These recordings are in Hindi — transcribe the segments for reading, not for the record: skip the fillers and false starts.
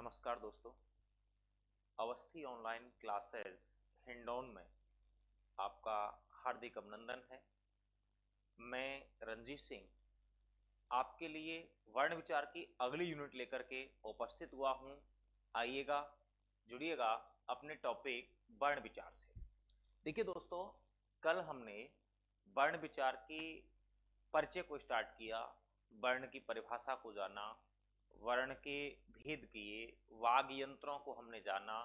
नमस्कार दोस्तों। अवस्थी ऑनलाइन क्लासेस हिंडौन में आपका हार्दिक अभिनंदन है। मैं रंजीत सिंह आपके लिए वर्ण विचार की अगली यूनिट लेकर के उपस्थित हुआ हूं। आइएगा, जुड़िएगा अपने टॉपिक वर्ण विचार से। देखिए दोस्तों, कल हमने वर्ण विचार की परिचय को स्टार्ट किया, वर्ण की परिभाषा को जाना, वर्ण के भेद किए, वाग यंत्रों को हमने जाना,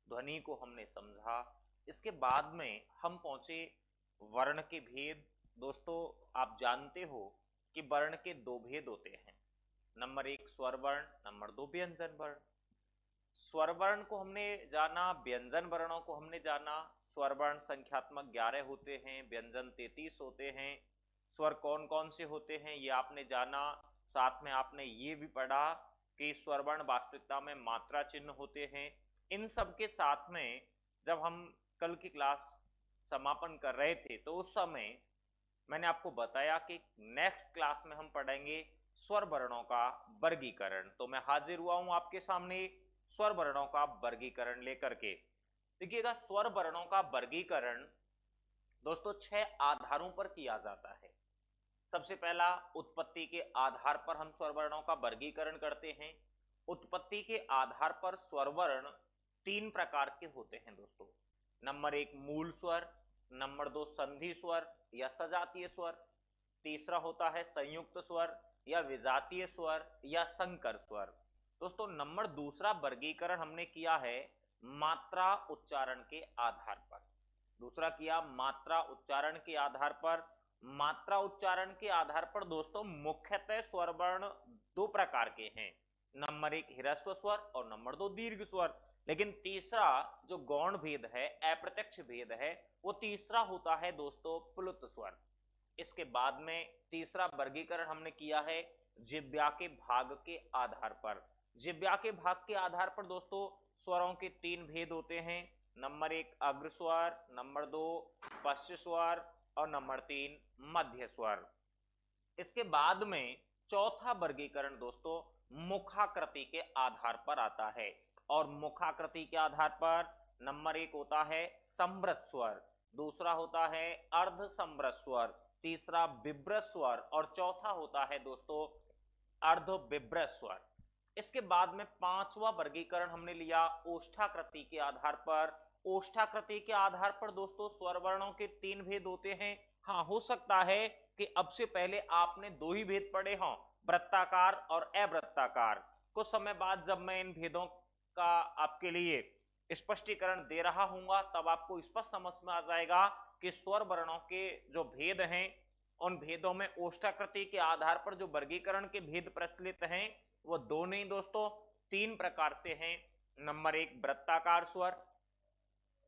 ध्वनि को हमने समझा। इसके बाद में हम पहुंचे वर्ण के भेद। दोस्तों, आप जानते हो कि वर्ण के दो भेद होते हैं। नंबर एक स्वर वर्ण, नंबर दो व्यंजन वर्ण। स्वर वर्ण को हमने जाना, व्यंजन वर्णों को हमने जाना। स्वर वर्ण संख्यात्मक 11 होते हैं, व्यंजन 33 होते हैं। स्वर कौन कौन से होते हैं ये आपने जाना। साथ में आपने ये भी पढ़ा कि स्वर वर्ण वास्तविकता में मात्रा चिन्ह होते हैं। इन सब के साथ में जब हम कल की क्लास समापन कर रहे थे तो उस समय मैंने आपको बताया कि नेक्स्ट क्लास में हम पढ़ेंगे स्वर वर्णों का वर्गीकरण। तो मैं हाजिर हुआ हूं आपके सामने स्वर वर्णों का वर्गीकरण लेकर के। देखिएगा, स्वर वर्णों का वर्गीकरण दोस्तों 6 आधारों पर किया जाता है। सबसे पहला, उत्पत्ति के आधार पर हम स्वर वर्णों का वर्गीकरण करते हैं। उत्पत्ति के आधार पर स्वर वर्ण 3 प्रकार के होते हैं दोस्तों। नंबर 1 मूल स्वर, नंबर 2 संधि स्वर या सजातीय स्वर, तीसरा होता है संयुक्त स्वर या विजातीय स्वर या संकर स्वर। दोस्तों, नंबर दूसरा वर्गीकरण हमने किया है मात्रा उच्चारण के आधार पर। दूसरा किया मात्रा उच्चारण के आधार पर। मात्रा उच्चारण के आधार पर दोस्तों मुख्यतः स्वर वर्ण 2 प्रकार के हैं। नंबर 1 ह्रस्व स्वर और नंबर 2 दीर्घ स्वर। लेकिन तीसरा जो गौण भेद है, अप्रत्यक्ष भेद है, वो तीसरा होता है दोस्तों प्लुत स्वर। इसके बाद में तीसरा वर्गीकरण हमने किया है जिह्वा के भाग के आधार पर। जिह्वा के भाग के आधार पर दोस्तों स्वरों के 3 भेद होते हैं। नंबर 1 अग्र स्वर, नंबर 2 पश्च स्वर और नंबर 3 मध्य स्वर। इसके बाद में चौथा वर्गीकरण दोस्तों मुखाकृति के आधार पर आता है। और मुखाकृति के आधार पर नंबर 1 होता है समृत स्वर, दूसरा होता है अर्ध समृत स्वर, तीसरा विभ्रत स्वर और चौथा होता है दोस्तों अर्ध विभ्रत स्वर। इसके बाद में पांचवा वर्गीकरण हमने लिया ओष्ठाकृति के आधार पर। ओष्ठाकृति के आधार पर दोस्तों स्वर वर्णों के 3 भेद होते हैं। हाँ, हो सकता है कि अब से पहले आपने 2 ही भेद पढ़े हों, वृत्ताकार और अवृत्ताकार। कुछ समय बाद जब मैं इन भेदों का आपके लिए स्पष्टीकरण दे रहा हूंगा तब आपको स्पष्ट समझ में आ जाएगा कि स्वर वर्णों के जो भेद हैं उन भेदों में ओष्ठाकृति के आधार पर जो वर्गीकरण के भेद प्रचलित हैं वो 2 नहीं दोस्तों 3 प्रकार से हैं। नंबर 1 वृत्ताकार स्वर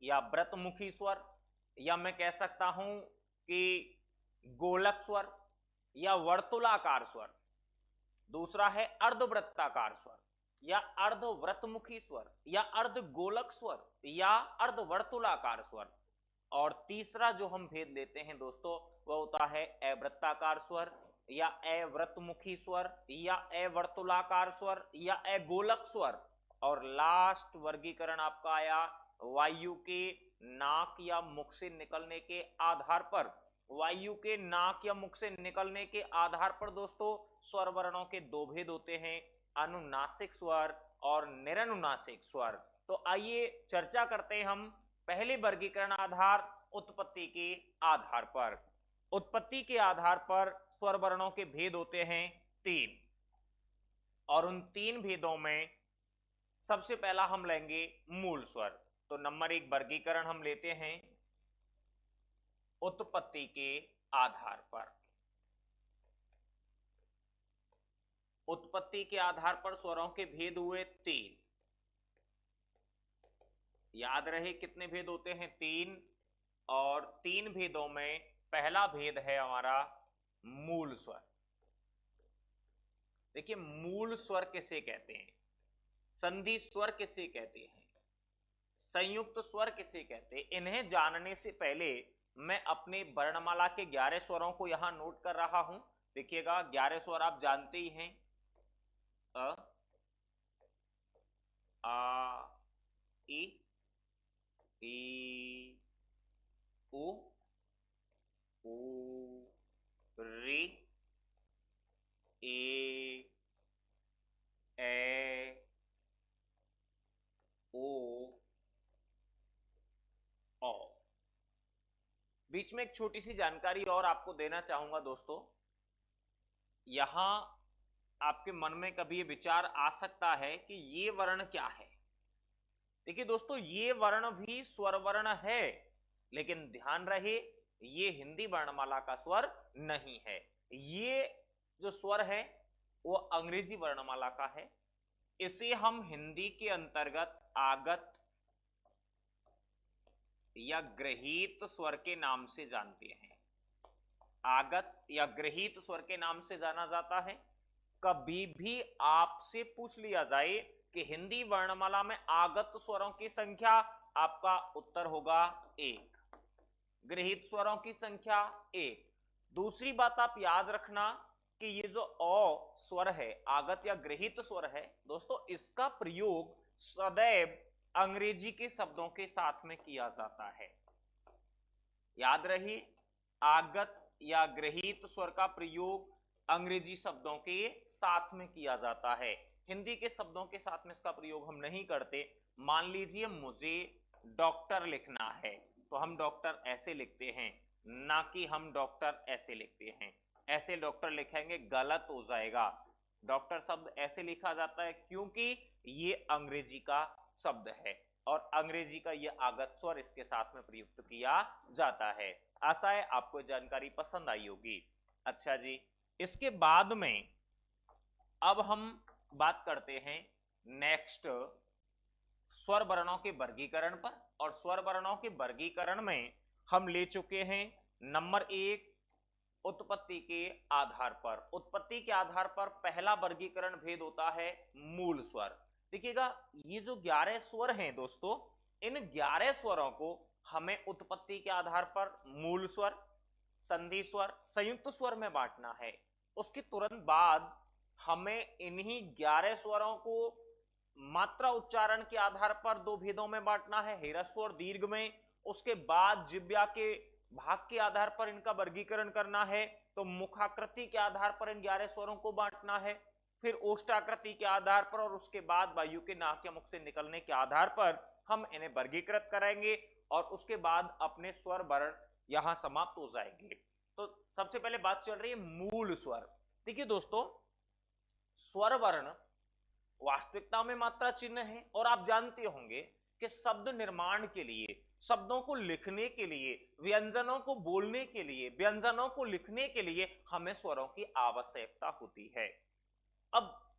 या व्रतमुखी स्वर, या मैं कह सकता हूं कि गोलक स्वर या वर्तुलाकार स्वर। दूसरा है अर्धवृत्ताकार स्वर या अर्धवृतमुखी स्वर या अर्धगोलक स्वर या अर्धवर्तुलाकार स्वर। और तीसरा जो हम भेद लेते हैं दोस्तों वह होता है अवृत्ताकार स्वर या अवृतमुखी स्वर या अवर्तुलाकार स्वर या अगोलक स्वर। और लास्ट वर्गीकरण आपका आया वायु के नाक या मुख से निकलने के आधार पर। वायु के नाक या मुख से निकलने के आधार पर दोस्तों स्वर वर्णों के 2 भेद होते हैं, अनुनासिक स्वर और निरनुनासिक स्वर। तो आइए चर्चा करते हैं हम पहले वर्गीकरण आधार उत्पत्ति के आधार पर। उत्पत्ति के आधार पर स्वर वर्णों के भेद होते हैं 3 और उन 3 भेदों में सबसे पहला हम लेंगे मूल स्वर। तो नंबर 1 वर्गीकरण हम लेते हैं उत्पत्ति के आधार पर। उत्पत्ति के आधार पर स्वरों के भेद हुए 3। याद रहे कितने भेद होते हैं 3। और 3 भेदों में पहला भेद है हमारा मूल स्वर। देखिए, मूल स्वर किसे कहते हैं, संधि स्वर किसे कहते हैं, संयुक्त स्वर किसे कहते हैं, इन्हें जानने से पहले मैं अपने वर्णमाला के 11 स्वरों को यहां नोट कर रहा हूं। देखिएगा, 11 स्वर आप जानते ही हैं। अ, ई, ई, उ, ऊ, री, ए, ओ, औ। बीच में एक छोटी सी जानकारी और आपको देना चाहूंगा दोस्तों, यहां आपके मन में कभी ये विचार आ सकता है कि ये वर्ण क्या है। देखिए दोस्तों, ये वर्ण भी स्वर वर्ण है, लेकिन ध्यान रहे ये हिंदी वर्णमाला का स्वर नहीं है। ये जो स्वर है वो अंग्रेजी वर्णमाला का है। इसे हम हिंदी के अंतर्गत आगत या गृहीत स्वर के नाम से जानते हैं। आगत या गृहीत स्वर के नाम से जाना जाता है। कभी भी आपसे पूछ लिया जाए कि हिंदी वर्णमाला में आगत स्वरों की संख्या, आपका उत्तर होगा 1, गृहीत स्वरों की संख्या 1। दूसरी बात आप याद रखना कि ये जो अ स्वर है, आगत या गृहीत स्वर है दोस्तों, इसका प्रयोग सदैव अंग्रेजी के शब्दों के साथ में किया जाता है। याद रही, आगत या गृहीत स्वर का प्रयोग अंग्रेजी शब्दों के साथ में किया जाता है। हिंदी के शब्दों के साथ में इसका प्रयोग हम नहीं करते। मान लीजिए मुझे डॉक्टर लिखना है, तो हम डॉक्टर ऐसे लिखते हैं, ना कि हम डॉक्टर ऐसे लिखते हैं। ऐसे डॉक्टर लिखेंगे गलत हो जाएगा। डॉक्टर शब्द ऐसे लिखा जाता है क्योंकि ये अंग्रेजी का शब्द है और अंग्रेजी का ये आगत स्वर इसके साथ में प्रयुक्त किया जाता है। आशा है आपको जानकारी पसंद आई होगी। अच्छा जी, इसके बाद में अब हम बात करते हैं नेक्स्ट स्वर वर्णों के वर्गीकरण पर। और स्वर वर्णों के वर्गीकरण में हम ले चुके हैं नंबर 1, उत्पत्ति के आधार पर। उत्पत्ति के आधार पर पहला वर्गीकरण भेद होता है मूल स्वर। देखिएगा, ये जो 11 स्वर हैं दोस्तों, इन 11 स्वरों को हमें उत्पत्ति के आधार पर मूल स्वर, संधि स्वर, संयुक्त स्वर में बांटना है। उसके तुरंत बाद हमें इन्हीं 11 स्वरों को मात्रा उच्चारण के आधार पर 2 भेदों में बांटना है, ह्रस्व और दीर्घ में। उसके बाद जिह्वा के भाग के आधार पर इनका वर्गीकरण करना है, तो मुखाकृति के आधार पर इन 11 स्वरों को बांटना है, फिर ओष्ठाकृति के आधार पर, और उसके बाद वायु के नाक या मुख से निकलने के आधार पर हम इन्हें वर्गीकृत करेंगे और उसके बाद अपने स्वर वर्ण यहां समाप्त हो जाएंगे। तो सबसे पहले बात चल रही है मूल स्वर। देखिए दोस्तों, स्वर वर्ण वास्तविकता में मात्रा चिन्ह है और आप जानते होंगे कि शब्द निर्माण के लिए, शब्दों को लिखने के लिए, व्यंजनों को बोलने के लिए, व्यंजनों को लिखने के लिए हमें स्वरों की आवश्यकता होती है। अब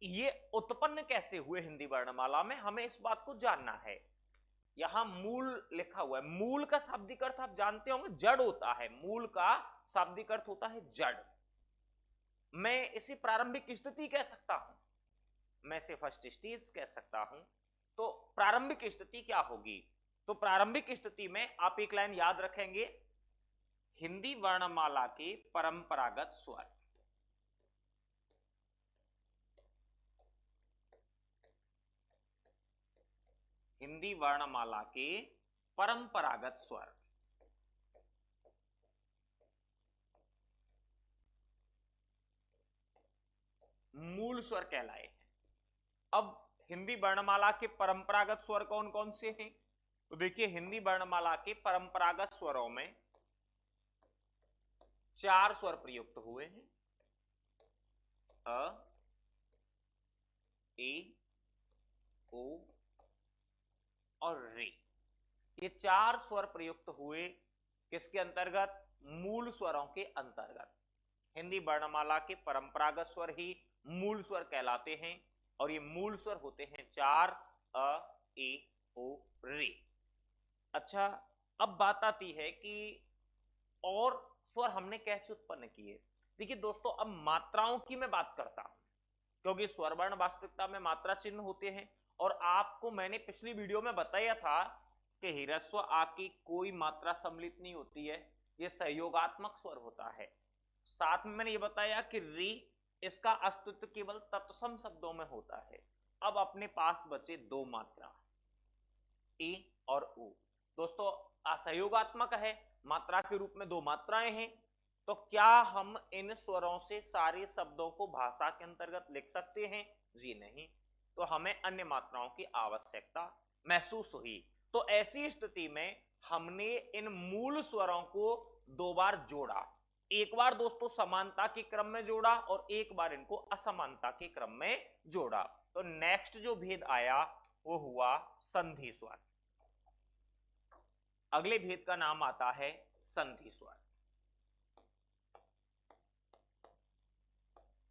ये उत्पन्न कैसे हुए हिंदी वर्णमाला में, हमें इस बात को जानना है। यहां मूल लिखा हुआ है। मूल का शाब्दिक अर्थ आप जानते होंगे जड़ होता है। मूल का शाब्दिक अर्थ होता है जड़। मैं इसी प्रारंभिक स्थिति कह सकता हूं, मैं इसे फर्स्ट स्टेज कह सकता हूं। तो प्रारंभिक स्थिति क्या होगी? तो प्रारंभिक स्थिति में आप एक लाइन याद रखेंगे, हिंदी वर्णमाला के परंपरागत स्वर। हिंदी वर्णमाला के परंपरागत स्वर। मूल स्वर कहलाए हैं। अब हिंदी वर्णमाला के परंपरागत स्वर कौन कौन से हैं? तो देखिए, हिंदी वर्णमाला के परंपरागत स्वरों में 4 स्वर प्रयुक्त हुए हैं, अ, ए, ओ और रे। ये 4 स्वर प्रयुक्त हुए किसके अंतर्गत? मूल स्वरों के अंतर्गत। हिंदी वर्णमाला के परंपरागत स्वर ही मूल स्वर कहलाते हैं और ये मूल स्वर होते हैं 4, अ, ए, ओ, रे। अच्छा, अब बात आती है कि और स्वर हमने कैसे उत्पन्न किए। देखिए दोस्तों, अब मात्राओं की मैं बात करता हूं, क्योंकि स्वर वर्ण वास्तविकता में मात्रा चिन्ह होते हैं। और आपको मैंने पिछली वीडियो में बताया था कि ह्रस्व आ की कोई मात्रा सम्मिलित नहीं होती है, यह सहयोगात्मक स्वर होता है। साथ में मैंने ये बताया कि री, इसका अस्तित्व केवल तत्सम शब्दों में होता है। अब अपने पास बचे 2 मात्रा, ई और उ। दोस्तों असहयोगात्मक है, मात्रा के रूप में दो मात्राएं हैं, तो क्या हम इन स्वरों से सारे शब्दों को भाषा के अंतर्गत लिख सकते हैं? जी नहीं, तो हमें अन्य मात्राओं की आवश्यकता महसूस हुई। तो ऐसी स्थिति में हमने इन मूल स्वरों को दो बार जोड़ा, एक बार दोस्तों समानता के क्रम में जोड़ा और एक बार इनको असमानता के क्रम में जोड़ा। तो नेक्स्ट जो भेद आया वो हुआ संधि स्वर। अगले भेद का नाम आता है संधि स्वर।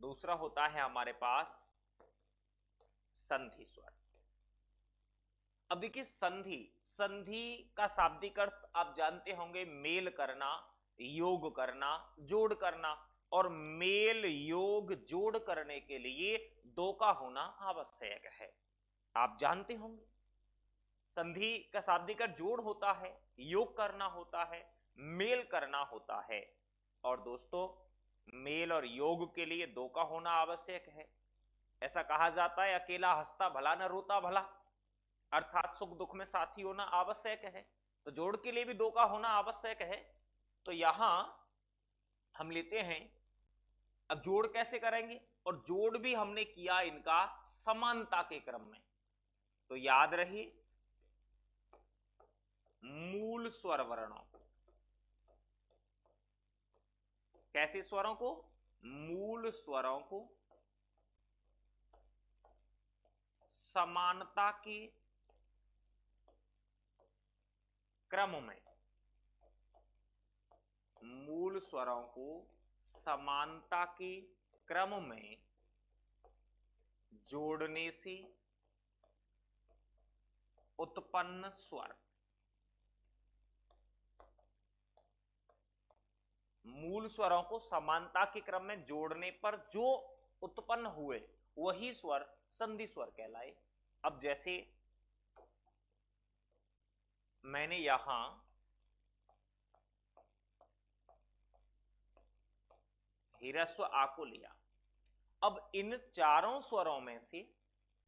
दूसरा होता है हमारे पास संधि स्वर। अब देखिए संधि, संधि का शाब्दिक अर्थ आप जानते होंगे, मेल करना, योग करना, जोड़ करना, और मेल योग जोड़ करने के लिए दो का होना आवश्यक है। आप जानते होंगे संधि का शाब्दिक अर्थ जोड़ होता है, योग करना होता है, मेल करना होता है। और दोस्तों मेल और योग के लिए दो का होना आवश्यक है। ऐसा कहा जाता है अकेला हंसता भला न रोता भला, अर्थात सुख दुख में साथी होना आवश्यक है, तो जोड़ के लिए भी दो का होना आवश्यक है। तो यहां हम लेते हैं, अब जोड़ कैसे करेंगे, और जोड़ भी हमने किया इनका समानता के क्रम में। तो याद रही मूल स्वर वर्णों को, कैसे स्वरों को? मूल स्वरों को समानता के क्रम में, मूल स्वरों को समानता के क्रम में जोड़ने से उत्पन्न स्वर। मूल स्वरों को समानता के क्रम में जोड़ने पर जो उत्पन्न हुए वही स्वर संधि स्वर कहलाए। अब जैसे मैंने यहां ह्रस्व आ को लिया, अब इन चारों स्वरों में से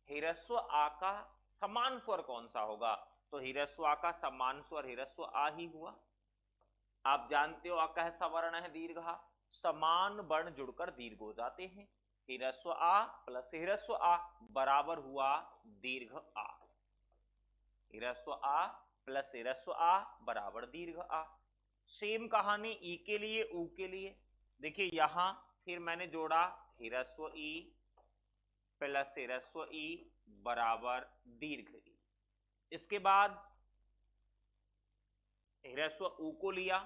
ह्रस्व आ का समान स्वर कौन सा होगा? तो ह्रस्व आ का समान स्वर ह्रस्व आ ही हुआ। आप जानते हो अकह सवर्ण है दीर्घ आ, समान वर्ण जुड़कर दीर्घ हो जाते हैं। ह्रस्व आ प्लस ह्रस्व आ बराबर हुआ दीर्घ आ। ह्रस्व आ प्लस ह्रस्व आ बराबर दीर्घ आ। सेम कहानी ई के लिए, ऊ के लिए। देखिए यहां फिर मैंने जोड़ा ह्रस्व ई प्लस ह्रस्व ई बराबर दीर्घ ई। इसके बाद ह्रस्व ऊ को लिया,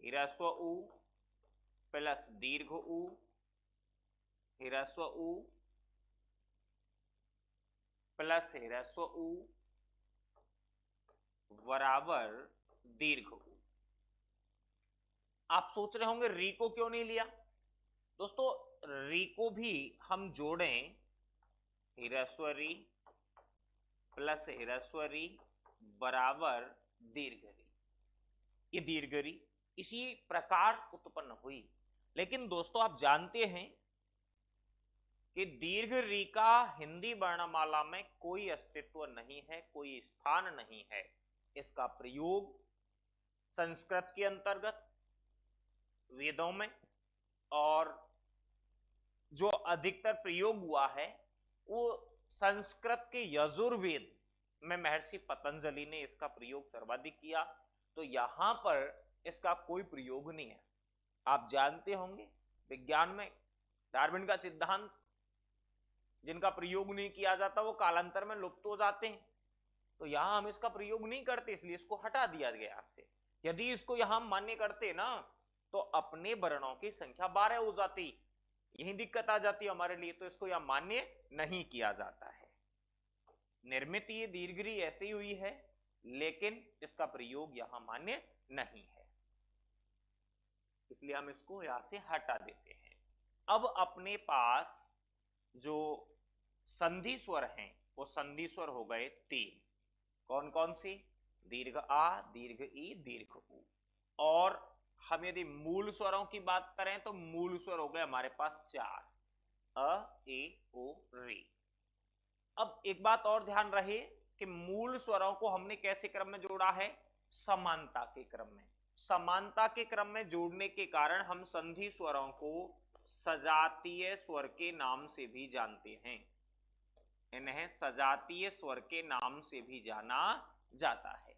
ह्रस्व ऊ प्लस दीर्घ ऊ, ह्रस्व ऊ प्लस ह्रस्व ऊ बराबर दीर्घ ऊ। आप सोच रहे होंगे री को क्यों नहीं लिया? दोस्तों री को भी हम जोड़ें, ह्रस्व री प्लस ह्रस्व री बराबर दीर्घ री। ये दीर्घ री इसी प्रकार उत्पन्न हुई। लेकिन दोस्तों आप जानते हैं कि दीर्घ री का हिंदी वर्णमाला में कोई अस्तित्व नहीं है, कोई स्थान नहीं है। इसका प्रयोग संस्कृत के अंतर्गत वेदों में, और जो अधिकतर प्रयोग हुआ है वो संस्कृत के यजुर्वेद में महर्षि पतंजलि ने इसका प्रयोग सर्वाधिक किया। तो यहां पर इसका कोई प्रयोग नहीं है। आप जानते होंगे विज्ञान में डार्विन का सिद्धांत, जिनका प्रयोग नहीं किया जाता वो कालांतर में लुप्त हो जाते हैं। तो यहां हम इसका प्रयोग नहीं करते, इसलिए इसको हटा दिया गया आपसे। यदि इसको यहां मान्य करते ना तो अपने वर्णों की संख्या 12 हो जाती, यही दिक्कत आ जाती हमारे लिए। तो इसको यहां मान्य नहीं किया जाता है। निर्मित ये दीर्घ ऐसे ही हुई है, लेकिन इसका प्रयोग यहां मान्य नहीं है, इसलिए हम इसको यहां से हटा देते हैं। अब अपने पास जो संधि स्वर हैं वो संधि स्वर हो गए 3। कौन कौन से? दीर्घ आ, दीर्घ ई, दीर्घ ऊ। और हम यदि मूल स्वरों की बात करें तो मूल स्वर हो गए हमारे पास 4, अ, ए, ओ, रे। अब एक बात और ध्यान रहे कि मूल स्वरों को हमने कैसे क्रम में जोड़ा है? समानता के क्रम में। समानता के क्रम में जोड़ने के कारण हम संधि स्वरों को सजातीय स्वर के नाम से भी जानते हैं। इन्हें सजातीय स्वर के नाम से भी जाना जाता है।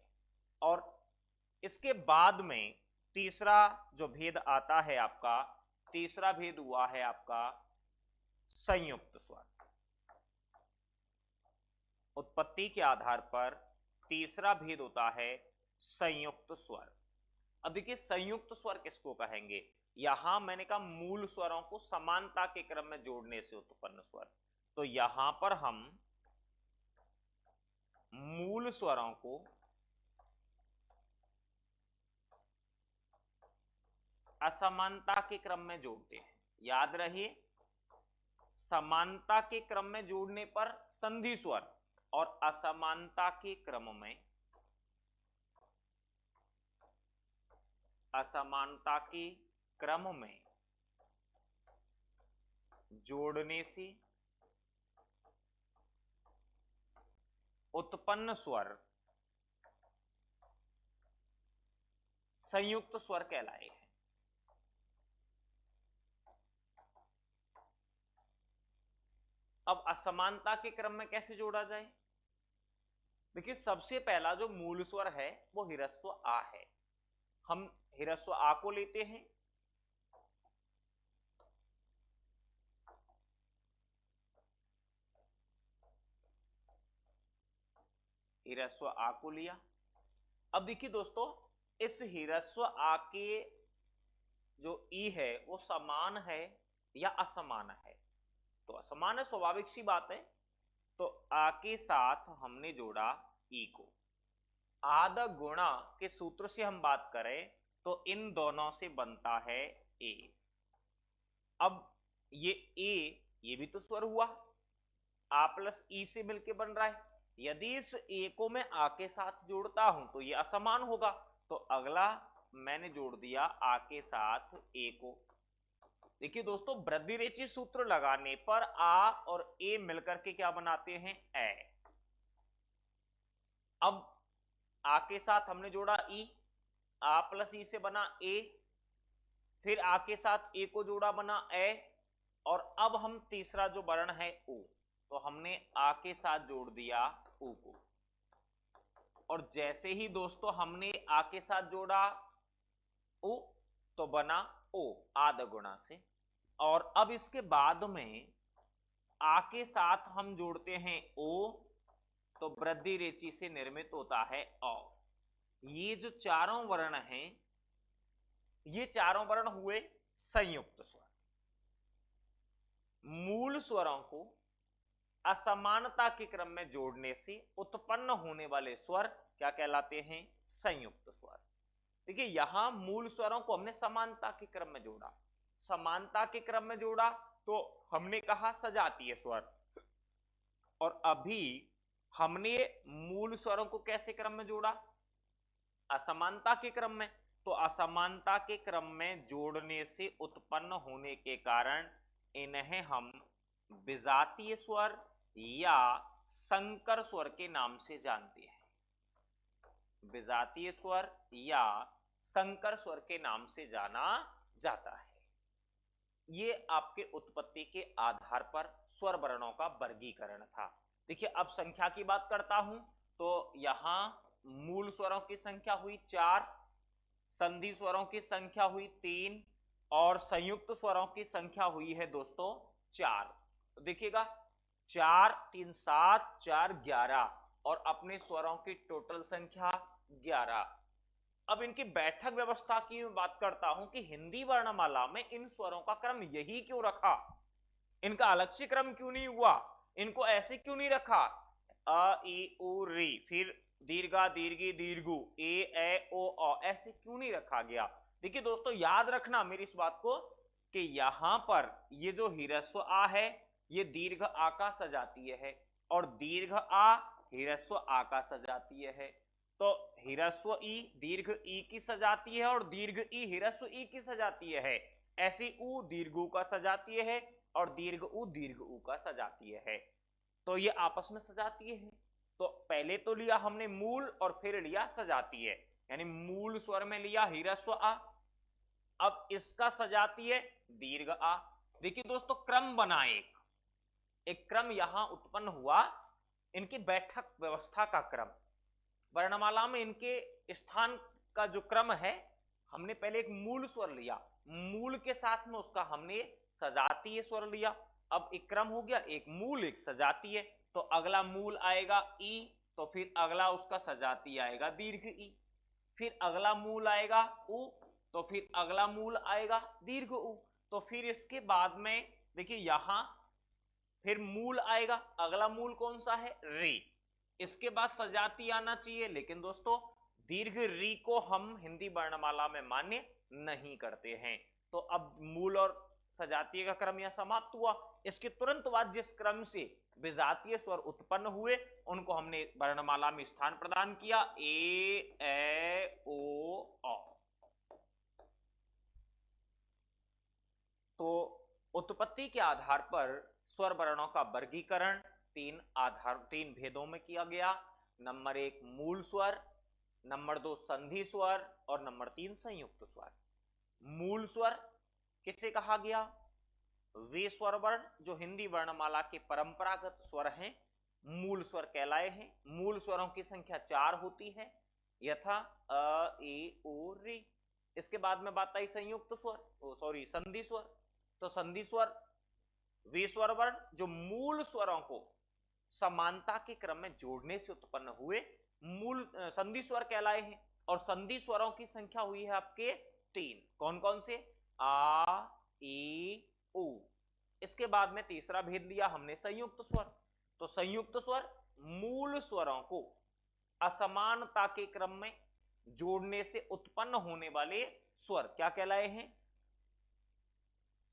और इसके बाद में तीसरा जो भेद आता है आपका, तीसरा भेद हुआ है आपका संयुक्त स्वर। उत्पत्ति के आधार पर तीसरा भेद होता है संयुक्त स्वर। अब देखिए संयुक्त स्वर किसको कहेंगे? यहां मैंने कहा मूल स्वरों को समानता के क्रम में जोड़ने से उत्पन्न स्वर, तो यहां पर हम मूल स्वरों को असमानता के क्रम में जोड़ते हैं। याद रहिए, समानता के क्रम में जोड़ने पर संधि स्वर और असमानता के क्रम में, असमानता के क्रम में जोड़ने से उत्पन्न स्वर संयुक्त स्वर कहलाए हैं। अब असमानता के क्रम में कैसे जोड़ा जाए? देखिए सबसे पहला जो मूल स्वर है वो ह्रस्व आ है। हम ह्रस्व आ को लेते हैं, ह्रस्व आ को लिया। अब देखिए दोस्तों, इस ह्रस्व आ के जो ई है वो समान है या असमान है? तो असमान है, स्वाभाविक सी बात है। तो आ के साथ हमने जोड़ा ई को। आद गुणा के सूत्र से हम बात करें तो इन दोनों से बनता है ए। अब ये ए, ये भी तो स्वर हुआ, आ प्लस ई से मिलके बन रहा है। यदि इस ए को मैं आ के साथ जोड़ता हूं तो ये असमान होगा। तो अगला मैंने जोड़ दिया आ के साथ ए को। देखिए दोस्तों, वृद्धिरेचि सूत्र लगाने पर आ और ए मिलकर के क्या बनाते हैं? ए। अब आ के साथ हमने जोड़ा ई, आ प्लस ई से बना ए, फिर आ के साथ ए को जोड़ा बना ए, और अब हम तीसरा जो वर्ण है ऊ, तो हमने आ के साथ जोड़ दिया ऊ को। और जैसे ही दोस्तों हमने आ के साथ जोड़ा ऊ तो बना ओ आद गुणा से। और अब इसके बाद में आ के साथ हम जोड़ते हैं ओ, तो वृद्धि रेचि से निर्मित होता है औ। ये जो चारों वर्ण हैं, ये चारों वर्ण हुए संयुक्त स्वर। मूल स्वरों को असमानता के क्रम में जोड़ने से उत्पन्न होने वाले स्वर क्या कहलाते हैं? संयुक्त स्वर। देखिए यहां मूल स्वरों को हमने समानता के क्रम में जोड़ा, समानता के क्रम में जोड़ा तो हमने कहा सजातीय स्वर। और अभी हमने मूल स्वरों को कैसे क्रम में जोड़ा? असमानता के क्रम में। तो असमानता के क्रम में जोड़ने से उत्पन्न होने के कारण इन्हें हम विजातीय स्वर या संकर स्वर के नाम से जानते हैं। विजातीय स्वर या संकर स्वर के नाम से जाना जाता है। ये आपके उत्पत्ति के आधार पर स्वर वर्णों का वर्गीकरण था। देखिए अब संख्या की बात करता हूं तो यहां मूल स्वरों की संख्या हुई 4, संधि स्वरों की संख्या हुई 3 और संयुक्त स्वरों की संख्या हुई है दोस्तों 4। तो देखिएगा 4 3 7 4 11 और अपने स्वरों की टोटल संख्या 11। अब इनकी बैठक व्यवस्था की मैं बात करता हूं कि हिंदी वर्णमाला में इन स्वरों का क्रम यही क्यों रखा? इनका अलग से क्रम क्यों नहीं हुआ? इनको ऐसे क्यों नहीं रखा? अ ई उ री, फिर दीर्घा दीर्घी दीर्घु, ए ओ औ, ऐसे क्यों नहीं रखा गया? देखिए दोस्तों याद रखना मेरी इस बात को कि यहां पर ये जो ह्रस्व आ है ये दीर्घ आ का सजातीय है और दीर्घ आ ह्रस्व आ का सजातीय है। तो ह्रस्व ई दीर्घ ई की सजातीय है और दीर्घ ई ह्रस्व ई की सजातीय है। ऐसी ऊ दीर्घ ऊ का सजातीय है और दीर्घ ऊ दीर्घ ऊ का सजातीय है। तो ये आपस में सजातीय है। तो पहले तो लिया हमने मूल और फिर लिया सजातीय, यानी मूल स्वर में लिया ह्रस्व आ, अब इसका सजातीय दीर्घ आ। देखिए दोस्तों क्रम बना, एक क्रम यहां उत्पन्न हुआ, इनकी बैठक व्यवस्था का क्रम, वर्णमाला में इनके स्थान का जो क्रम है, हमने पहले एक मूल स्वर लिया, मूल के साथ में उसका हमने सजातीय स्वर लिया। अब एक क्रम हो गया, एक मूल एक सजातीय, तो अगला मूल आएगा ई, तो फिर अगला उसका सजातीय आएगा दीर्घ ई, फिर अगला मूल आएगा उ, तो फिर अगला मूल आएगा दीर्घ उ, तो फिर इसके बाद में देखिए यहां फिर मूल आएगा, अगला मूल कौन सा है री, इसके बाद सजाती आना चाहिए, लेकिन दोस्तों दीर्घ री को हम हिंदी वर्णमाला में मान्य नहीं करते हैं। तो अब मूल और सजातीय का क्रम यह समाप्त हुआ। इसके तुरंत बाद जिस क्रम से विजातीय स्वर उत्पन्न हुए उनको हमने वर्णमाला में स्थान प्रदान किया, ए ओ औ। तो उत्पत्ति के आधार पर स्वर वर्णों का वर्गीकरण तीन भेदों में किया गया। नंबर 1 मूल स्वर, नंबर 2 संधि स्वर और नंबर 3 संयुक्त स्वर। मूल स्वर किसे कहा गया? वे स्वर वर्ण जो हिंदी वर्णमाला के परंपरागत स्वर हैं, मूल स्वर कहलाए हैं। मूल स्वरों की संख्या 4 होती है, यथा अ ए ओ रे। इसके बाद में बात आई संयुक्त स्वर, संधि स्वर। तो संधि स्वर वे स्वर वर्ण जो मूल स्वरों को समानता के क्रम में जोड़ने से उत्पन्न हुए मूल संधि स्वर कहलाए हैं। और संधि स्वरों की संख्या हुई है आपके 3। कौन कौन से? आ ई उ। इसके बाद में तीसरा भेद लिया हमने संयुक्त स्वर। तो संयुक्त स्वर मूल स्वरों को असमानता के क्रम में जोड़ने से उत्पन्न होने वाले स्वर क्या कहलाए हैं?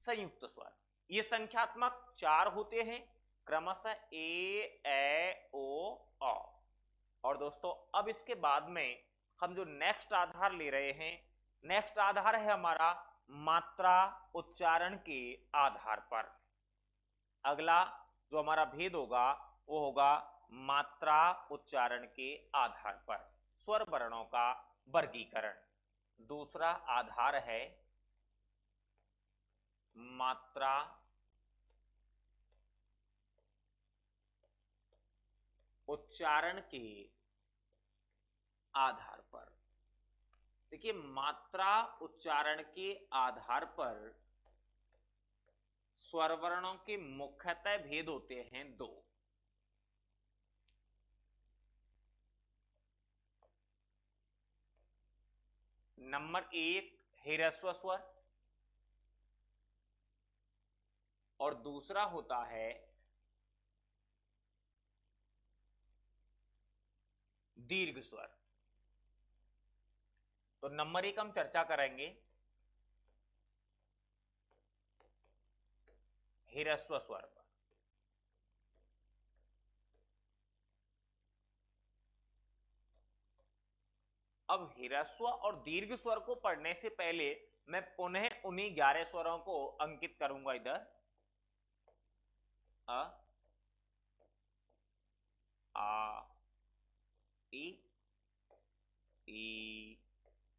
संयुक्त स्वर। ये संख्यात्मक 4 होते हैं, क्रमशः ए ओ औ। और दोस्तों अब इसके बाद में हम जो नेक्स्ट आधार ले रहे हैं, नेक्स्ट आधार है हमारा मात्रा उच्चारण के आधार पर। अगला जो हमारा भेद होगा वो होगा मात्रा उच्चारण के आधार पर स्वर वर्णों का वर्गीकरण। दूसरा आधार है मात्रा उच्चारण के आधार पर। देखिए मात्रा उच्चारण के आधार पर स्वर वर्णों के मुख्यतः भेद होते हैं 2। नंबर 1 ह्रस्व स्वर और दूसरा होता है दीर्घ स्वर। तो नंबर 1 हम चर्चा करेंगे ह्रस्व स्वर पर। अब ह्रस्व और दीर्घ स्वर को पढ़ने से पहले मैं पुनः उन्हीं 11 स्वरों को अंकित करूंगा इधर। अ आ ई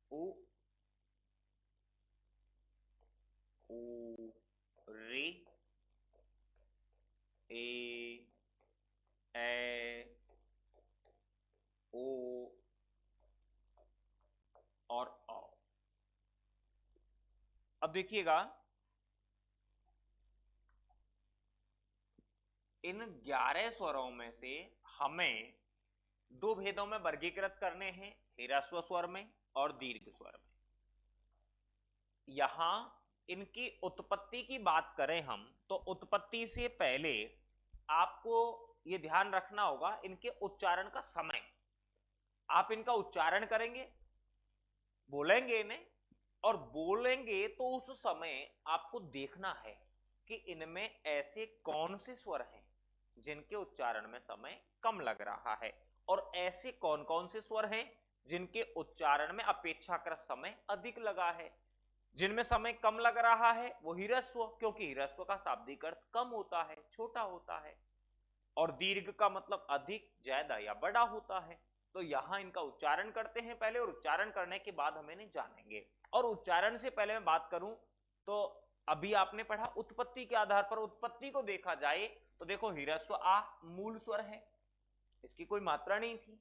उ रे ए ओ और औ। अब देखिएगा इन 11 स्वरों में से हमें 2 भेदों में वर्गीकृत करने हैं, ह्रस्व स्वर में और दीर्घ स्वर में। यहां इनकी उत्पत्ति की बात करें हम तो उत्पत्ति से पहले आपको यह ध्यान रखना होगा इनके उच्चारण का समय। आप इनका उच्चारण करेंगे, बोलेंगे इन्हें, और बोलेंगे तो उस समय आपको देखना है कि इनमें ऐसे कौन से स्वर हैं जिनके उच्चारण में समय कम लग रहा है, और ऐसे कौन कौन से स्वर हैं जिनके उच्चारण में अपेक्षाकृत समय अधिक लगा है। जिनमें समय कम लग रहा है वो ह्रस्व, क्योंकि ह्रस्व का शाब्दिक अर्थ कम होता है, छोटा होता है। और दीर्घ का मतलब अधिक, ज्यादा या बड़ा होता है। तो यहां इनका उच्चारण करते हैं पहले, और उच्चारण करने के बाद हम इन्हें जानेंगे। और उच्चारण से पहले मैं बात करूं तो अभी आपने पढ़ा उत्पत्ति के आधार पर, उत्पत्ति को देखा जाए तो देखो ह्रस्व आ मूल स्वर है, इसकी कोई मात्रा नहीं थी।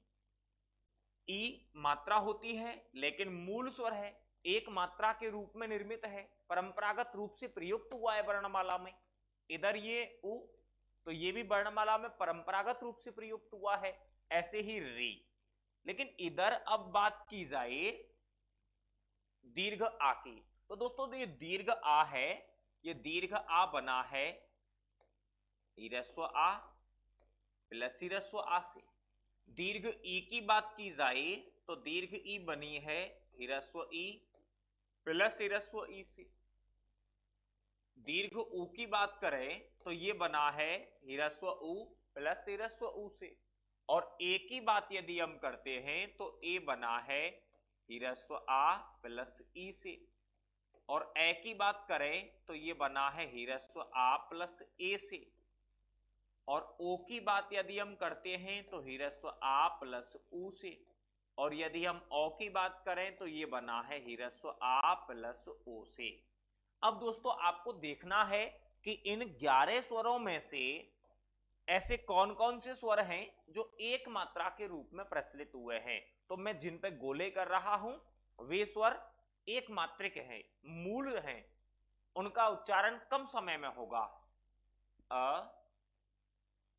ई मात्रा होती है लेकिन मूल स्वर है, एक मात्रा के रूप में निर्मित है, परंपरागत रूप से प्रयुक्त हुआ है वर्णमाला में। इधर ये उ, तो ये भी वर्णमाला में परंपरागत रूप से प्रयुक्त हुआ है, ऐसे ही री। लेकिन इधर अब बात की जाए दीर्घ आ की, तो दोस्तों ये दीर्घ आ है, ये दीर्घ आ बना है ह्रस्व आ प्लस ह्रस्व आ से। दीर्घ ई की बात की जाए तो दीर्घ ई बनी है ह्रस्व ई प्लस ह्रस्व ई से। दीर्घ ऊ की बात करें तो ये बना है ह्रस्व ऊ प्लस ह्रस्व ऊ से। और ए की बात यदि हम करते हैं तो ए बना है ह्रस्व आ प्लस ई से। और ए की बात करें तो ये बना है ह्रस्व आ प्लस ए से। और ओ की बात यदि हम करते हैं तो ह्रस्व आ प्लस ऊ से। और यदि हम ओ की बात करें तो ये बना है ह्रस्व आ प्लस ओ से। अब दोस्तों आपको देखना है कि इन 11 स्वरों में से ऐसे कौन कौन से स्वर हैं जो एक मात्रा के रूप में प्रचलित हुए हैं। तो मैं जिन पे गोले कर रहा हूं वे स्वर एक मात्रिक हैं, मूल हैं, उनका उच्चारण कम समय में होगा। अ,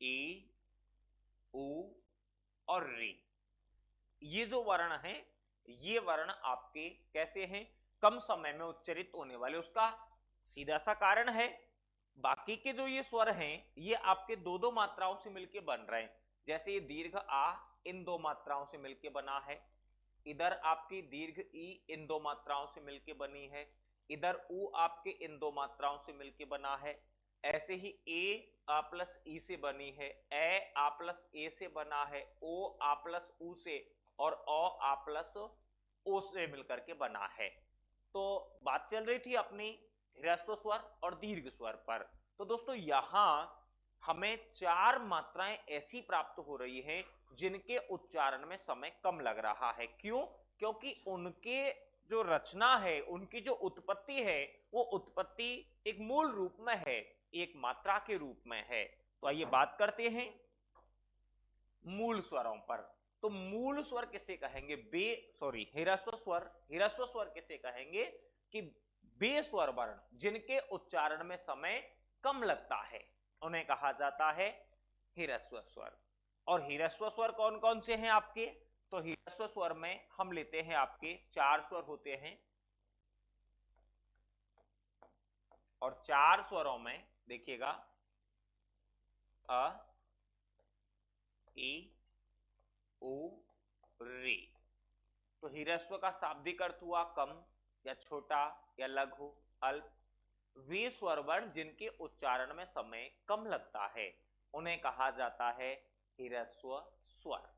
ई, उ और री, ये जो वर्ण हैं ये वर्ण आपके कैसे हैं, कम समय में उच्चरित होने वाले। उसका सीधा सा कारण है बाकी के जो ये स्वर हैं ये आपके दो दो मात्राओं से मिलकर बन रहे हैं। जैसे ये दीर्घ आ इन दो मात्राओं से मिलकर बना है, इधर आपकी दीर्घ ई इन दो मात्राओं से मिलकर बनी है, इधर उ आपके इन दो मात्राओं से मिलकर बना है। ऐसे ही ए आ प्लस ई से बनी है, ए आ प्लस ए से बना है, ओ आ प्लस उ से, और ओ आ प्लस ओ से मिलकर के बना है। तो बात चल रही थी अपनी ह्रस्व स्वर और दीर्घ स्वर पर। तो दोस्तों यहां हमें 4 मात्राएं ऐसी प्राप्त हो रही हैं जिनके उच्चारण में समय कम लग रहा है। क्यों? क्योंकि उनके जो रचना है, उनकी जो उत्पत्ति है, वो उत्पत्ति एक मूल रूप में है, एक मात्रा के रूप में है। तो आइए बात करते हैं मूल स्वरों पर। तो मूल स्वर किसे कहेंगे? ह्रस्व स्वर। ह्रस्व स्वर किसे कहेंगे? कि बेस्वर वर्ण जिनके उच्चारण में समय कम लगता है उन्हें कहा जाता है ह्रस्व स्वर। और ह्रस्व स्वर कौन कौन से हैं आपके? तो ह्रस्व स्वर में हम लेते हैं आपके 4 स्वर होते हैं, और 4 स्वरों में देखिएगा अ, ई, उ, री। तो ह्रस्व का शाब्दिक अर्थ हुआ कम या छोटा या लघु, अल्प। वे स्वर वर्ण जिनके उच्चारण में समय कम लगता है उन्हें कहा जाता है ह्रस्व स्वर।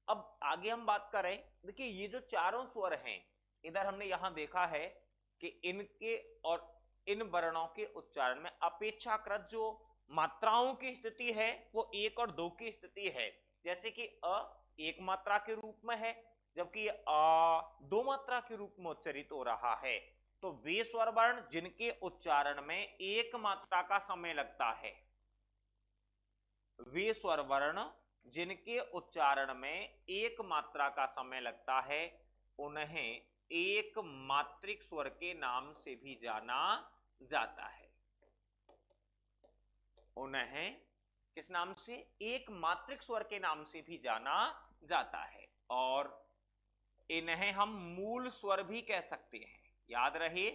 अब आगे हम बात करें, देखिए ये जो चारों स्वर हैं, इधर हमने यहां देखा है कि इनके और इन वर्णों के उच्चारण में अपेक्षाकृत जो मात्राओं की स्थिति है वो 1 और 2 की स्थिति है। जैसे कि अ एक मात्रा के रूप में है, जबकि आ 2 मात्रा के रूप में उच्चरित हो रहा है। तो वे स्वर वर्ण जिनके उच्चारण में एक मात्रा का समय लगता है, वे स्वर वर्ण जिनके उच्चारण में एक मात्रा का समय लगता है उन्हें एक मात्रिक स्वर के नाम से भी जाना जाता है। उन्हें किस नाम से? एक मात्रिक स्वर के नाम से भी जाना जाता है। और इन्हें हम मूल स्वर भी कह सकते हैं, याद रहे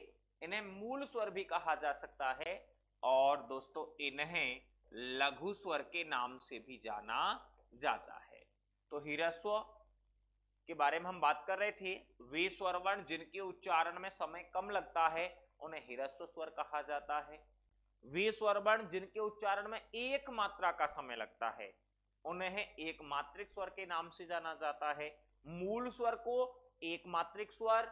इन्हें मूल स्वर भी कहा जा सकता है। और दोस्तों इन्हें लघु स्वर के नाम से भी जाना जाता है। तो ह्रस्व के बारे में हम बात कर रहे थे, वे स्वर वर्ण जिनके उच्चारण में समय कम लगता है उन्हें ह्रस्व स्वर कहा जाता है। वे स्वर वर्ण जिनके उच्चारण में एक मात्रा का समय लगता है उन्हें एक मात्रिक स्वर के नाम से जाना जाता है। मूल स्वर को एक मात्रिक स्वर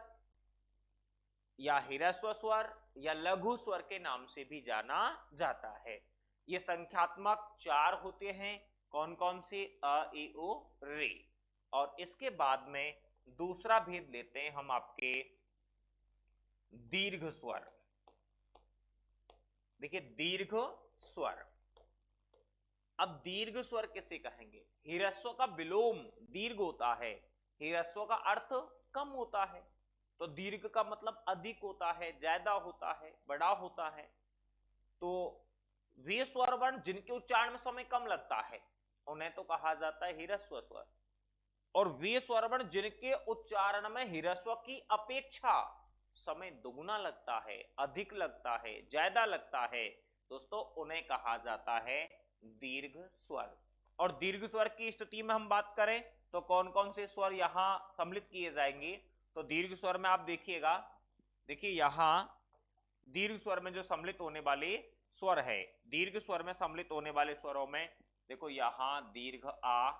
या ह्रस्व स्वर या लघु स्वर के नाम से भी जाना जाता है। ये संख्यात्मक 4 होते हैं। कौन कौन से? अ, ई, उ, रे। और इसके बाद में दूसरा भेद लेते हैं हम आपके दीर्घ स्वर। देखिए दीर्घ स्वर, अब दीर्घ स्वर किसे कहेंगे? ह्रस्व का विलोम दीर्घ होता है, ह्रस्व का अर्थ कम होता है, तो दीर्घ का मतलब अधिक होता है, ज्यादा होता है, बड़ा होता है। तो वे स्वर वर्ण जिनके उच्चारण में समय कम लगता है उन्हें तो कहा जाता है ह्रस्व स्वर, और वे स्वर वर्ण जिनके उच्चारण में ह्रस्व की अपेक्षा समय दुगुना लगता है, अधिक लगता है, ज्यादा लगता है, दोस्तों उन्हें कहा जाता है दीर्घ स्वर। और दीर्घ स्वर की स्थिति में हम बात करें तो कौन कौन से स्वर यहां सम्मिलित किए जाएंगे? तो दीर्घ स्वर में आप देखिएगा, देखिए यहां दीर्घ स्वर में जो सम्मिलित होने वाले स्वर है, दीर्घ स्वर में सम्मिलित होने वाले स्वरों में देखो यहां दीर्घ आ,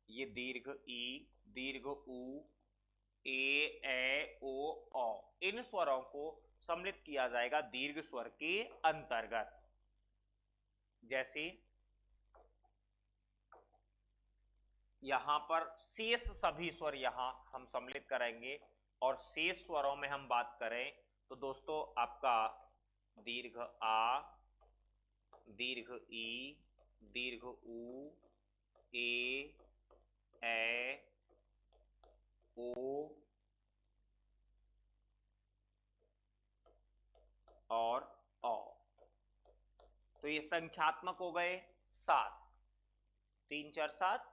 ये दीर्घ ई, दीर्घ उ, ए ओ औ, इन स्वरों को सम्मिलित किया जाएगा दीर्घ स्वर के अंतर्गत। जैसे यहां पर शेष सभी स्वर यहां हम सम्मिलित करेंगे, और शेष स्वरों में हम बात करें तो दोस्तों आपका दीर्घ आ, दीर्घ ई, दीर्घ उ, ए ओ और औ। तो ये संख्यात्मक हो गए 7, 3 4 7।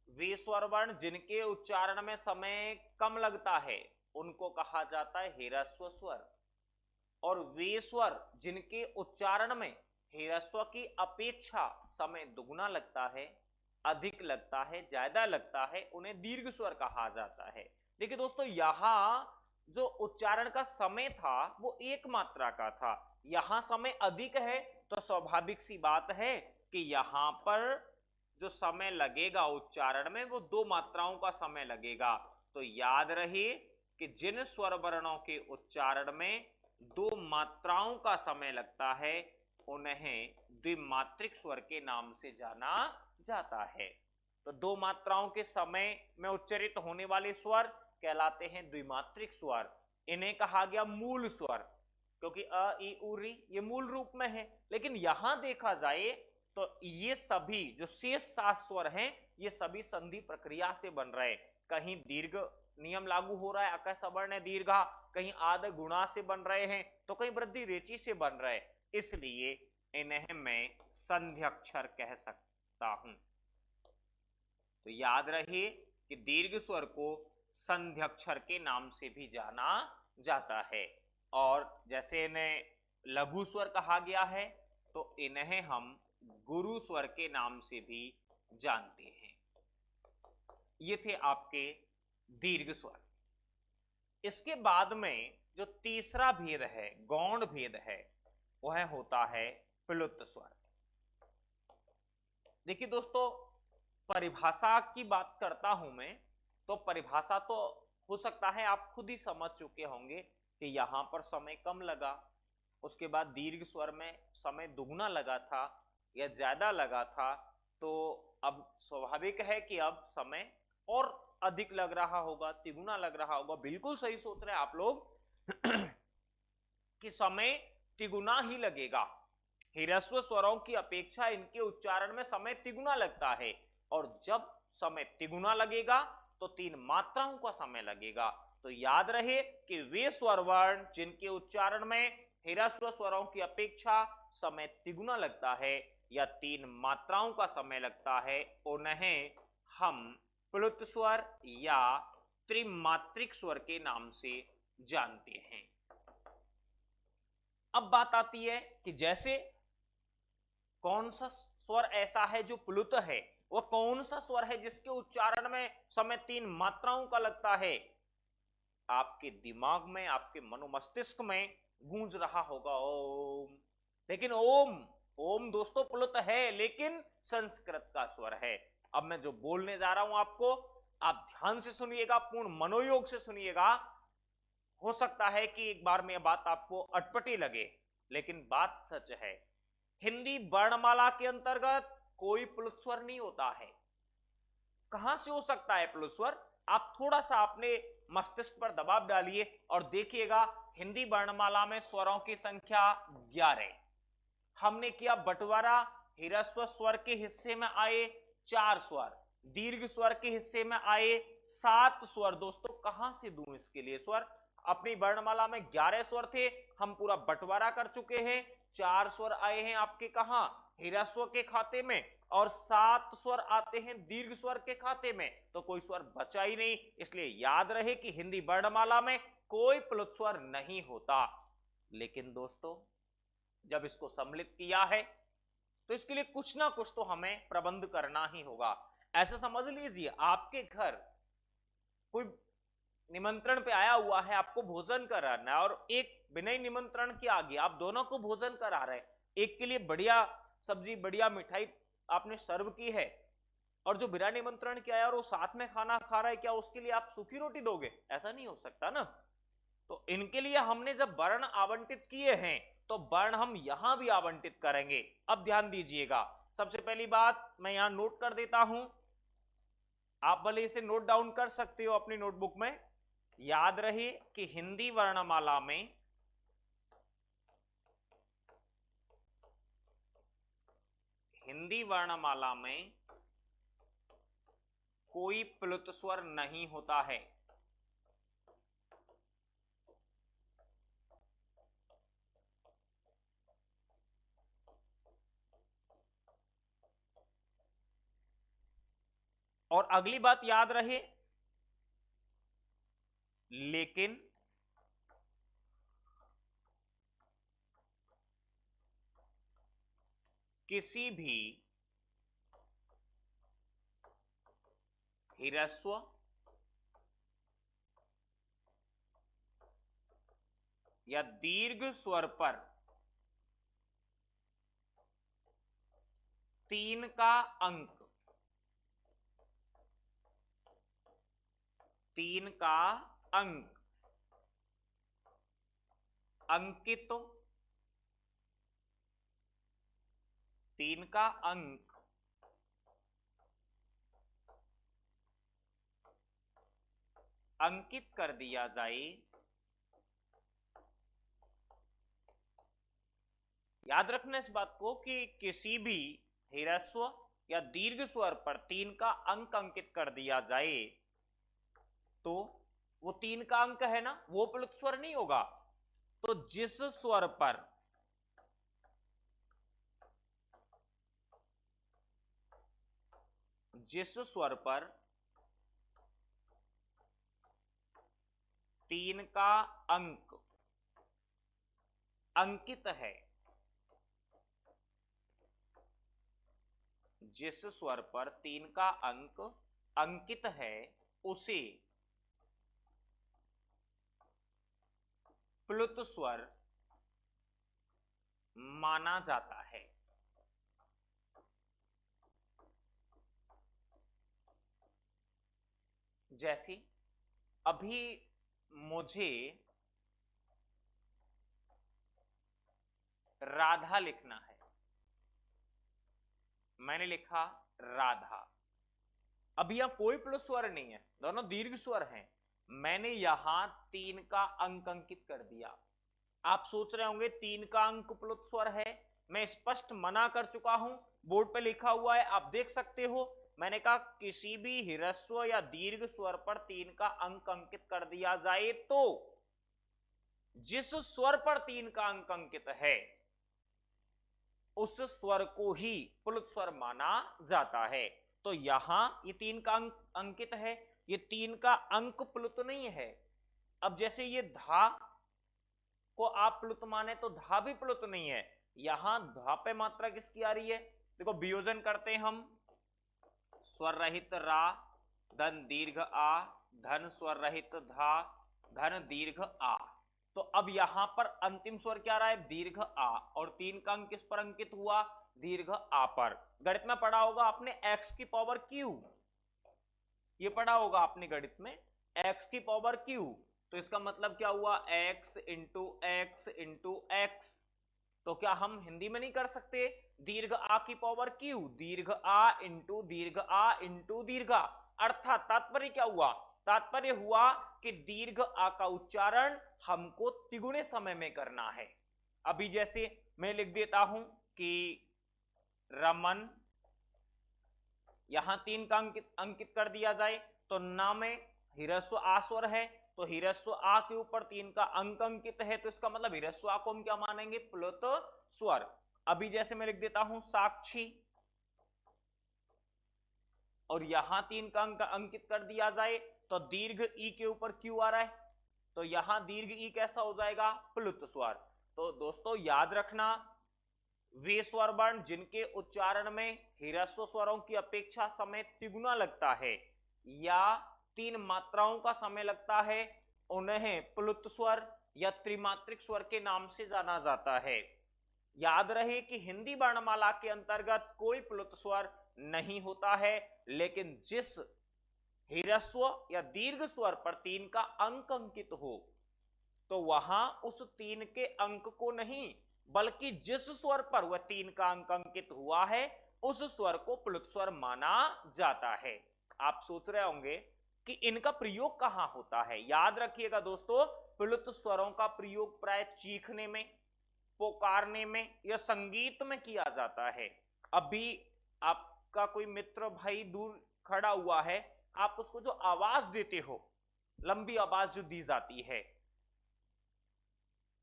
वे स्वर वर्ण जिनके उच्चारण में समय कम लगता है उनको कहा जाता है ह्रस्व स्वर, और वे स्वर जिनके उच्चारण में ह्रस्व की अपेक्षा समय दुगुना लगता है, अधिक लगता है, ज्यादा लगता है, उन्हें दीर्घ स्वर कहा जाता है। देखिए दोस्तों यहां जो उच्चारण का समय था वो एक मात्रा का था, यहां समय अधिक है, तो स्वाभाविक सी बात है कि यहां पर जो समय लगेगा उच्चारण में वो 2 मात्राओं का समय लगेगा। तो याद रहे कि जिन स्वर वर्णों के उच्चारण में 2 मात्राओं का समय लगता है उन्हें द्विमात्रिक स्वर के नाम से जाना जाता है। तो 2 मात्राओं के समय में उच्चारित होने वाले स्वर कहलाते हैं द्विमात्रिक स्वर। इन्हें कहा गया मूल स्वर, क्योंकि अ, ई, उ, री ये मूल रूप में है। लेकिन यहां देखा जाए तो ये सभी जो शेष 7 स्वर हैं ये सभी संधि प्रक्रिया से बन रहे हैं। कहीं दीर्घ नियम लागू हो रहा है, अक सवर्ण दीर्घा, कहीं आद गुणा से बन रहे हैं, तो कहीं वृद्धि रेची से बन रहे हैं, इसलिए इन्हें मैं संध्यक्षर कह सकता हूं। तो याद रहे कि दीर्घ स्वर को संध्यक्षर के नाम से भी जाना जाता है, और जैसे इन्हें लघु स्वर कहा गया है तो इन्हें हम गुरु स्वर के नाम से भी जानते हैं। ये थे आपके दीर्घ स्वर। इसके बाद में जो तीसरा भेद है, गौण भेद है, वह होता है प्लुत स्वर। देखिए दोस्तों परिभाषा की बात करता हूं मैं, तो परिभाषा तो हो सकता है आप खुद ही समझ चुके होंगे कि यहां पर समय कम लगा, उसके बाद दीर्घ स्वर में समय दुगना लगा था या ज्यादा लगा था, तो अब स्वाभाविक है कि अब समय और अधिक लग रहा होगा, तिगुना लग रहा होगा। बिल्कुल सही सोच रहे हैं आप लोग कि समय तिगुना ही लगेगा, ह्रस्व स्वरों की अपेक्षा इनके उच्चारण में समय तिगुना लगता है, और जब समय तिगुना लगेगा तो 3 मात्राओं का समय लगेगा। तो याद रहे कि वे स्वर वर्ण जिनके उच्चारण में ह्रस्व स्वरों की अपेक्षा समय तिगुना लगता है या 3 मात्राओं का समय लगता है उन्हें हम प्लुत स्वर या त्रिमात्रिक स्वर के नाम से जानते हैं। अब बात आती है कि जैसे कौन सा स्वर ऐसा है जो प्लुत है, वह कौन सा स्वर है जिसके उच्चारण में समय 3 मात्राओं का लगता है? आपके दिमाग में, आपके मनोमस्तिष्क में गूंज रहा होगा ओम। लेकिन ओम दोस्तों प्लुत है, लेकिन संस्कृत का स्वर है। अब मैं जो बोलने जा रहा हूं आपको, आप ध्यान से सुनिएगा, पूर्ण मनोयोग से सुनिएगा। हो सकता है कि एक बार में यह बात आपको अटपटी लगे, लेकिन बात सच है। हिंदी वर्णमाला के अंतर्गत कोई प्लुत स्वर नहीं होता है। कहां से हो सकता है प्लुत स्वर? आप थोड़ा सा अपने मस्तिष्क पर दबाव डालिए और देखिएगा हिंदी वर्णमाला में स्वरों की संख्या 11। हमने किया बंटवारा, ह्रस्व स्वर के हिस्से में आए 4 स्वर, दीर्घ स्वर के हिस्से में आए 7 स्वर। दोस्तों कहां से दूं इसके लिए स्वर? अपनी वर्णमाला में 11 स्वर थे, हम पूरा बंटवारा कर चुके हैं। 4 स्वर आए हैं आपके कहां? ह्रस्व के खाते में, और 7 स्वर आते हैं दीर्घ स्वर के खाते में, तो कोई स्वर बचा ही नहीं। इसलिए याद रहे कि हिंदी वर्णमाला में कोई प्लुत स्वर नहीं होता। लेकिन दोस्तों जब इसको सम्मिलित किया है तो इसके लिए कुछ ना कुछ तो हमें प्रबंध करना ही होगा। ऐसा समझ लीजिए आपके घर कोई निमंत्रण पे आया हुआ है, आपको भोजन कराना है, और एक बिना ही निमंत्रण के आ गया, आप दोनों को भोजन करा रहे हैं। एक के लिए बढ़िया सब्जी बढ़िया मिठाई आपने सर्व की है, और जो बिना निमंत्रण के आया और वो साथ में खाना खा रहा है, क्या उसके लिए आप सूखी रोटी दोगे? ऐसा नहीं हो सकता ना। तो इनके लिए हमने जब वर्ण आवंटित किए हैं तो वर्ण हम यहां भी आवंटित करेंगे। अब ध्यान दीजिएगा, सबसे पहली बात मैं यहां नोट कर देता हूं, आप भले इसे नोट डाउन कर सकते हो अपनी नोटबुक में। याद रहे कि हिंदी वर्णमाला में कोई प्लुत स्वर नहीं होता है। और अगली बात याद रहे, लेकिन किसी भी ह्रस्व या दीर्घ स्वर पर 3 का अंक, 3 का अंक अंकित, 3 का अंक अंकित कर दिया जाए। याद रखना इस बात को कि किसी भी ह्रस्व या दीर्घ स्वर पर 3 का अंक अंकित कर दिया जाए तो वो 3 का अंक है ना, वो प्लुत स्वर नहीं होगा। तो जिस स्वर पर जिस स्वर पर 3 का अंक अंकित है, जिस स्वर पर 3 का अंक अंकित है उसे प्लुत स्वर माना जाता है। जैसे अभी मुझे राधा लिखना है, मैंने लिखा राधा। अभी यहां कोई प्लुत स्वर नहीं है, दोनों दीर्घ स्वर हैं। मैंने यहां 3 का अंक अंकित कर दिया। आप सोच रहे होंगे 3 का अंक प्लुत स्वर है, मैं स्पष्ट मना कर चुका हूं, बोर्ड पे लिखा हुआ है, आप देख सकते हो। मैंने कहा किसी भी ह्रस्व या दीर्घ स्वर पर 3 का अंक अंकित कर दिया जाए तो जिस स्वर पर 3 का अंक अंकित है उस स्वर को ही प्लुत स्वर माना जाता है। तो यहां ये 3 का अंक अंकित है, ये 3 का अंक प्लुत नहीं है। अब जैसे ये धा को आप प्लुत माने तो धा भी प्लुत नहीं है। यहां धा पे मात्रा किसकी आ रही है? देखो वियोजन करते हैं हम, स्वर रहित रा, धन दीर्घ आ, धन स्वर रहित धा, धन दीर्घ आ। तो अब यहां पर अंतिम स्वर क्या रहा है? दीर्घ आ, और 3 का अंक किस पर अंकित हुआ? दीर्घ आ पर। गणित में पढ़ा होगा आपने x की पावर q, ये पढ़ा होगा आपने गणित में x की पावर q। तो इसका मतलब क्या हुआ? x into x into x. तो क्या हम हिंदी में नहीं कर सकते? दीर्घ आ की पावर क्यू, दीर्घ आ इंटू दीर्घ आ इंटू दीर्घ आ। अर्थात तात्पर्य क्या हुआ? तात्पर्य हुआ कि दीर्घ आ का उच्चारण हमको तिगुने समय में करना है। अभी जैसे मैं लिख देता हूं कि रमन, यहां 3 का अंकित कर दिया जाए तो ना में ह्रस्व आ स्वर है, तो ह्रस्व आ के ऊपर 3 का अंक अंकित है, तो इसका मतलब ह्रस्व आ को हम क्या मानेंगे? प्लुत स्वर। अभी जैसे मैं लिख देता हूं साक्षी, और यहां 3 का अंक अंकित कर दिया जाए तो दीर्घ ई के ऊपर क्यू आ रहा है, तो यहां दीर्घ ई कैसा हो जाएगा? प्लुत स्वर। तो दोस्तों याद रखना, वे स्वर वर्ण जिनके उच्चारण में ह्रस्व स्वरों की अपेक्षा समय तिगुना लगता है या 3 मात्राओं का समय लगता है, उन्हें प्लुत स्वर या त्रिमात्रिक स्वर के नाम से जाना जाता है। याद रहे कि हिंदी वर्णमाला के अंतर्गत कोई प्लुत स्वर नहीं होता है, लेकिन जिस ह्रस्व या दीर्घ स्वर पर 3 का अंक अंकित हो, तो वहां उस 3 के अंक को नहीं, बल्कि जिस स्वर पर वह 3 का अंक अंकित हुआ है उस स्वर को प्लुत स्वर माना जाता है। आप सोच रहे होंगे कि इनका प्रयोग कहां होता है? याद रखिएगा दोस्तों, प्लुत स्वरों का प्रयोग प्राय चीखने में, पुकारने में या संगीत में किया जाता है। अभी आपका कोई मित्र भाई दूर खड़ा हुआ है, आप उसको जो आवाज देते हो, लंबी आवाज जो दी जाती है,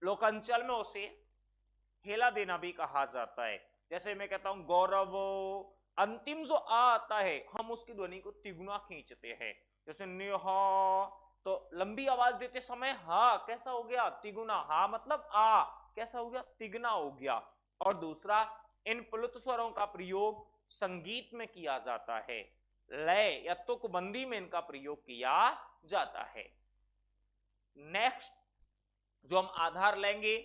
लोकांचल में उसे हेला देना भी कहा जाता है। जैसे मैं कहता हूं गौरव, अंतिम जो आ आता है हम उसकी ध्वनि को तिगुना खींचते हैं। जैसे नेहा, तो लंबी आवाज देते समय हा कैसा हो गया? तिगुना। हा मतलब आ कैसा हो गया? तिगुना हो गया। और दूसरा, इन प्लुत स्वरों का प्रयोग संगीत में किया जाता है, लय या तुकबंदी में इनका प्रयोग किया जाता है। नेक्स्ट जो हम आधार लेंगे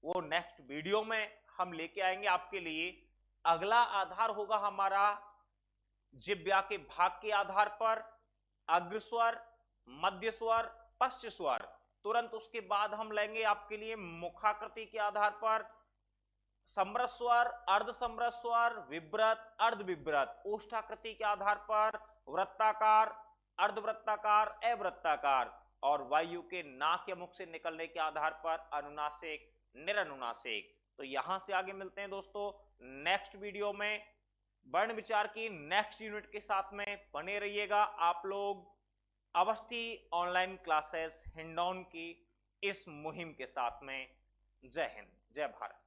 वो नेक्स्ट वीडियो में हम लेके आएंगे आपके लिए। अगला आधार होगा हमारा जिह्वा के भाग के आधार पर अग्रस्वर, मध्य स्वर, पश्च स्वर। तुरंत उसके बाद हम लेंगे आपके लिए मुखाकृति के आधार पर समृत स्वर, अर्ध समृत स्वर, विव्रत, अर्ध विव्रत। ओष्ठाकृति के आधार पर वृत्ताकार, अर्धवृत्ताकार, अवृत्ताकार। और वायु के नाक या मुख से निकलने के आधार पर अनुनासिक, निरनुनासिक। तो यहां से आगे मिलते हैं दोस्तों नेक्स्ट वीडियो में वर्ण विचार की नेक्स्ट यूनिट के साथ में। बने रहिएगा आप लोग अवस्थी ऑनलाइन क्लासेस हिंडौन की इस मुहिम के साथ में। जय हिंद, जय भारत।